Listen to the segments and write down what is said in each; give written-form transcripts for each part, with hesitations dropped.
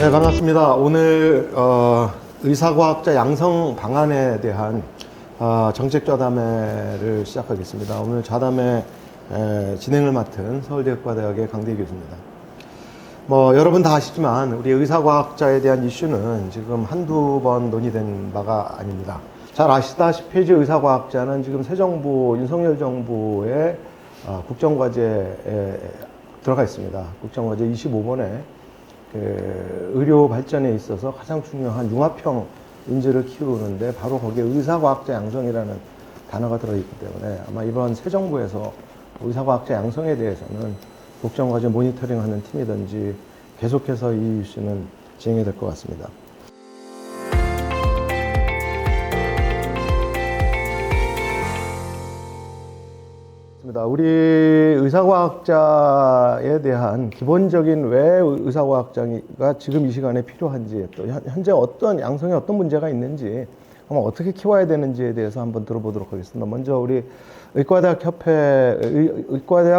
네, 반갑습니다. 오늘 의사과학자 양성 방안에 대한 정책 좌담회를 시작하겠습니다. 오늘 좌담회 진행을 맡은 서울대학과대학의 강대희 교수입니다. 여러분 다 아시지만 우리 의사과학자에 대한 이슈는 지금 한두 번 논의된 바가 아닙니다. 잘 아시다시피 의사과학자는 지금 새 정부, 윤석열 정부의 국정과제에 들어가 있습니다. 국정과제 25번에 의료 발전에 있어서 가장 중요한 융합형 인재를 키우는데 바로 거기에 의사과학자 양성이라는 단어가 들어있기 때문에 아마 이번 새 정부에서 의사과학자 양성에 대해서는 국정과제 모니터링하는 팀이든지 계속해서 이 이슈는 진행이 될 것 같습니다. 우리 의사과학자에 대한 기본적인 왜 의사과학자가 지금 이 시간에 필요한지, 또 현재 어떤 양성에 어떤 문제가 있는지, 어떻게 키워야 되는지에 대해서 한번 들어보도록 하겠습니다. 먼저 우리 의과대학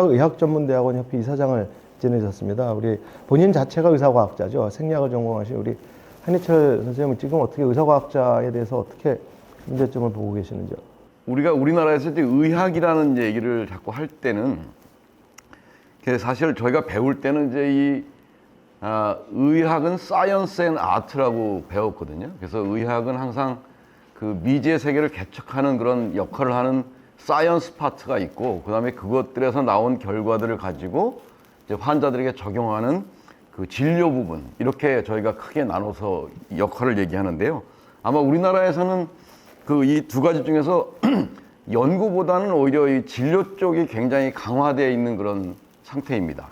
의학전문대학원 협회 이사장을 지내셨습니다. 우리 본인 자체가 의사과학자죠. 생리학을 전공하신 우리 한희철 선생님은 지금 어떻게 의사과학자에 대해서 어떻게 문제점을 보고 계시는지요? 우리가 우리나라에서 이제 의학이라는 얘기를 자꾸 할 때는 사실 저희가 배울 때는 이제 의학은 사이언스 앤 아트라고 배웠거든요. 그래서 의학은 항상 그 미지의 세계를 개척하는 그런 역할을 하는 사이언스 파트가 있고, 그 다음에 그것들에서 나온 결과들을 가지고 이제 환자들에게 적용하는 그 진료 부분, 이렇게 저희가 크게 나눠서 역할을 얘기하는데요. 아마 우리나라에서는 이 두 가지 중에서 연구보다는 오히려 이 진료 쪽이 굉장히 강화되어 있는 그런 상태입니다.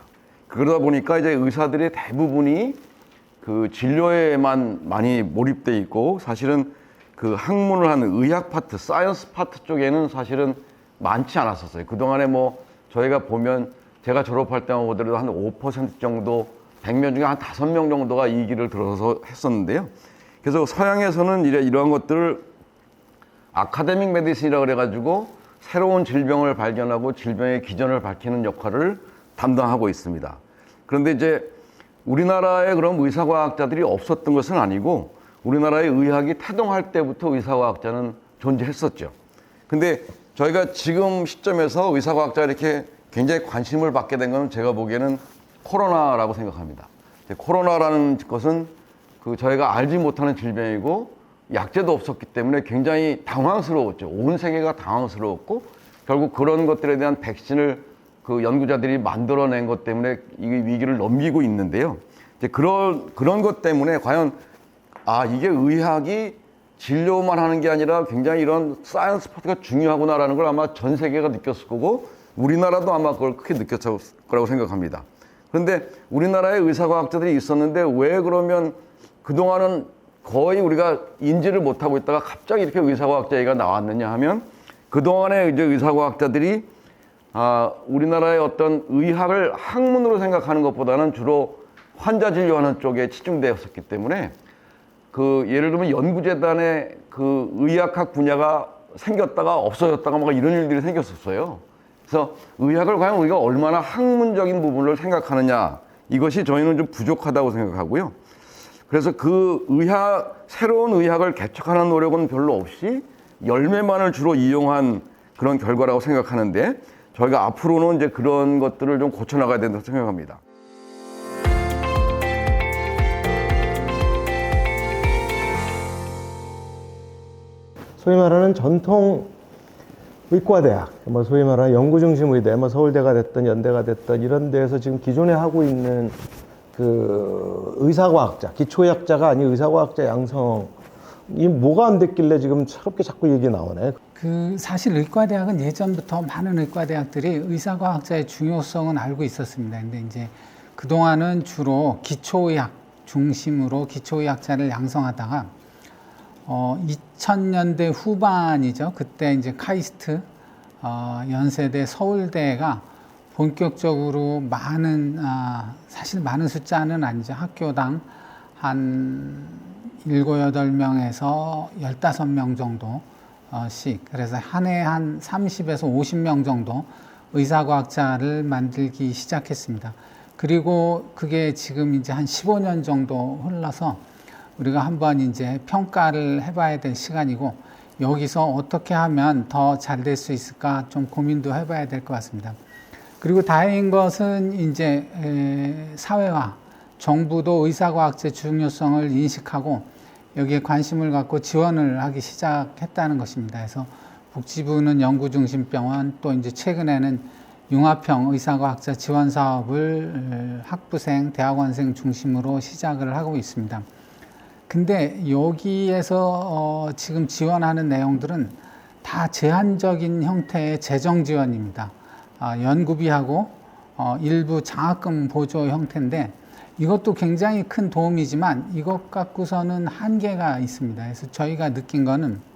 그러다 보니까 이제 의사들의 대부분이 그 진료에만 많이 몰입돼 있고, 사실은 그 학문을 하는 의학 파트, 사이언스 파트 쪽에는 사실은 많지 않았었어요. 그동안에 저희가 보면 제가 졸업할 때만 보더라도 한 5% 정도, 100명 중에 한 5명 정도가 이 길을 들어서 했었는데요. 그래서 서양에서는 이러한 것들을 아카데믹 메디슨이라고 그래가지고 새로운 질병을 발견하고 질병의 기전을 밝히는 역할을 담당하고 있습니다. 그런데 이제 우리나라에 그럼 의사과학자들이 없었던 것은 아니고, 우리나라의 의학이 태동할 때부터 의사과학자는 존재했었죠. 근데 저희가 지금 시점에서 의사과학자가 이렇게 굉장히 관심을 받게 된 건 제가 보기에는 코로나라고 생각합니다. 코로나라는 것은 저희가 알지 못하는 질병이고 약제도 없었기 때문에 굉장히 당황스러웠죠. 온 세계가 당황스러웠고, 결국 그런 것들에 대한 백신을 연구자들이 만들어낸 것 때문에 이 위기를 넘기고 있는데요. 이제 그런 것 때문에 과연 이게 의학이 진료만 하는 게 아니라 굉장히 이런 사이언스 파트가 중요하구나라는 걸 아마 전 세계가 느꼈을 거고, 우리나라도 아마 그걸 크게 느꼈을 거라고 생각합니다. 그런데 우리나라에 의사과학자들이 있었는데 왜 그러면 그동안은 거의 우리가 인지를 못하고 있다가 갑자기 이렇게 의사과학자 얘기가 나왔느냐 하면, 그동안에 이제 의사과학자들이 우리나라의 어떤 의학을 학문으로 생각하는 것보다는 주로 환자 진료하는 쪽에 치중되었었기 때문에 예를 들면 연구재단에 의학학 분야가 생겼다가 없어졌다가 이런 일들이 생겼었어요. 그래서 의학을 과연 우리가 얼마나 학문적인 부분을 생각하느냐, 이것이 저희는 좀 부족하다고 생각하고요. 그래서 새로운 의학을 개척하는 노력은 별로 없이 열매만을 주로 이용한 그런 결과라고 생각하는데, 저희가 앞으로는 이제 그런 것들을 좀 고쳐나가야 된다고 생각합니다. 소위 말하는 전통 의과대학, 소위 말하는 연구중심 의대, 서울대가 됐든 연대가 됐든 이런 데에서 지금 기존에 하고 있는 의사과학자, 기초의학자가 아닌 의사과학자 양성, 이 뭐가 안 됐길래 지금 새롭게 자꾸 얘기 나오네. 사실 의과대학은 예전부터 많은 의과대학들이 의사과학자의 중요성은 알고 있었습니다. 근데 이제 그동안은 주로 기초의학 중심으로 기초의학자를 양성하다가 2000년대 후반이죠. 그때 이제 카이스트, 연세대, 서울대가 본격적으로 사실 많은 숫자는 아니죠. 학교당 한 7, 8명에서 15명 정도씩. 그래서 한 해 한 30에서 50명 정도 의사과학자를 만들기 시작했습니다. 그리고 그게 지금 이제 한 15년 정도 흘러서 우리가 한번 이제 평가를 해봐야 될 시간이고, 여기서 어떻게 하면 더 잘 될 수 있을까 좀 고민도 해봐야 될 것 같습니다. 그리고 다행인 것은 이제 사회와 정부도 의사과학제 중요성을 인식하고 여기에 관심을 갖고 지원을 하기 시작했다는 것입니다. 그래서 복지부는 연구중심병원, 또 이제 최근에는 융합형 의사과학자 지원 사업을 학부생, 대학원생 중심으로 시작을 하고 있습니다. 근데 여기에서 지금 지원하는 내용들은 다 제한적인 형태의 재정 지원입니다. 연구비하고 일부 장학금 보조 형태인데, 이것도 굉장히 큰 도움이지만 이것 갖고서는 한계가 있습니다. 그래서 저희가 느낀 거는,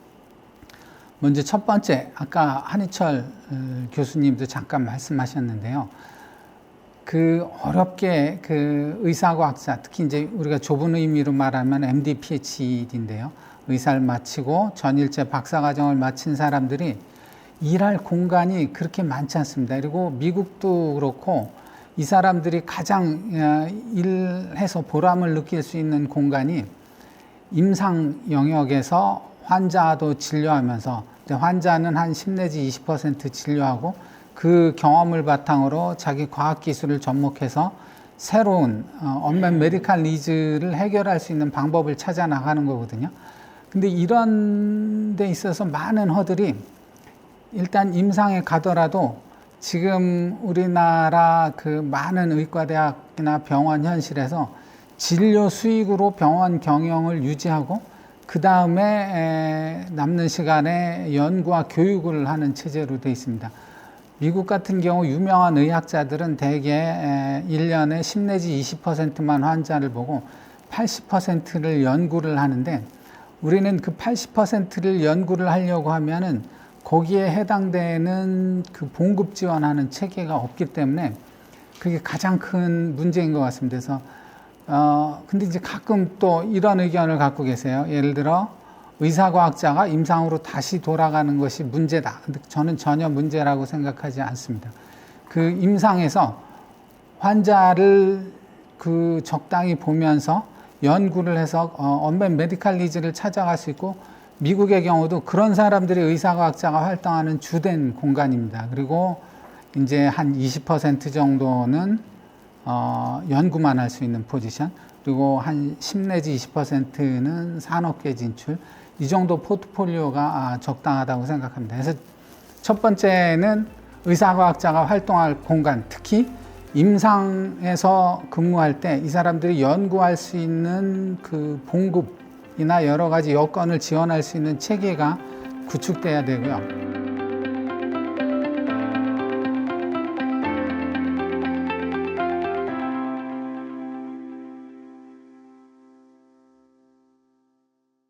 먼저 첫 번째, 아까 한희철 교수님도 잠깐 말씀하셨는데요. 그 어렵게 그 의사과학자, 특히 이제 우리가 좁은 의미로 말하면 MD, PhD인데요. 의사를 마치고 전일제 박사과정을 마친 사람들이 일할 공간이 그렇게 많지 않습니다. 그리고 미국도 그렇고 이 사람들이 가장 일해서 보람을 느낄 수 있는 공간이 임상 영역에서 환자도 진료하면서, 환자는 한 10 내지 20% 진료하고 그 경험을 바탕으로 자기 과학기술을 접목해서 새로운 언맷 메디컬 니즈를 해결할 수 있는 방법을 찾아 나가는 거거든요. 근데 이런 데 있어서 많은 허들이, 일단 임상에 가더라도 지금 우리나라 그 많은 의과대학이나 병원 현실에서 진료 수익으로 병원 경영을 유지하고 그 다음에 남는 시간에 연구와 교육을 하는 체제로 되어 있습니다. 미국 같은 경우 유명한 의학자들은 대개 1년에 10 내지 20%만 환자를 보고 80%를 연구를 하는데, 우리는 그 80%를 연구를 하려고 하면은 거기에 해당되는 그 봉급 지원하는 체계가 없기 때문에 그게 가장 큰 문제인 것 같습니다. 그래서 근데 이제 가끔 또 이런 의견을 갖고 계세요. 예를 들어 의사과학자가 임상으로 다시 돌아가는 것이 문제다. 근데 저는 전혀 문제라고 생각하지 않습니다. 그 임상에서 환자를 그 적당히 보면서 연구를 해서 언맷 메디컬 니즈를 찾아갈 수 있고, 미국의 경우도 그런 사람들이 의사과학자가 활동하는 주된 공간입니다. 그리고 이제 한 20% 정도는 연구만 할 수 있는 포지션, 그리고 한 10 내지 20%는 산업계 진출, 이 정도 포트폴리오가 적당하다고 생각합니다. 그래서 첫 번째는 의사과학자가 활동할 공간, 특히 임상에서 근무할 때 이 사람들이 연구할 수 있는 그 봉급이나 여러 가지 여건을 지원할 수 있는 체계가 구축돼야 되고요.